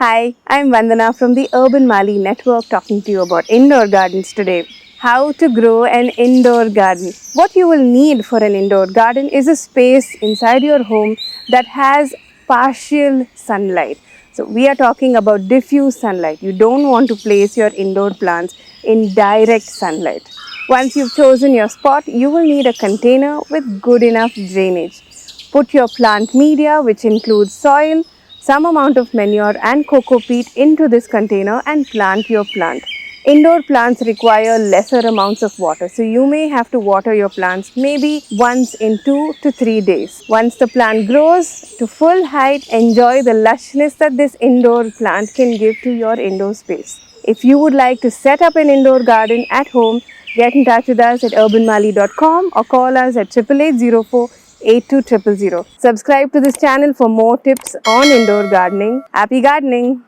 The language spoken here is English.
Hi, I'm Vandana from the Urban Mali Network talking to you about indoor gardens today. How to grow an indoor garden. What you will need for an indoor garden is a space inside your home that has partial sunlight. So, we are talking about diffuse sunlight. You don't want to place your indoor plants in direct sunlight. Once you've chosen your spot, you will need a container with good enough drainage. Put your plant media, which includes soil, some amount of manure and cocoa peat into this container and plant your plant. Indoor plants require lesser amounts of water, so you may have to water your plants maybe once in 2 to 3 days. Once the plant grows to full height, enjoy the lushness that this indoor plant can give to your indoor space. If you would like to set up an indoor garden at home, get in touch with us at urbanmali.com or call us at 8804 82000. Subscribe to this channel for more tips on indoor gardening. Happy gardening!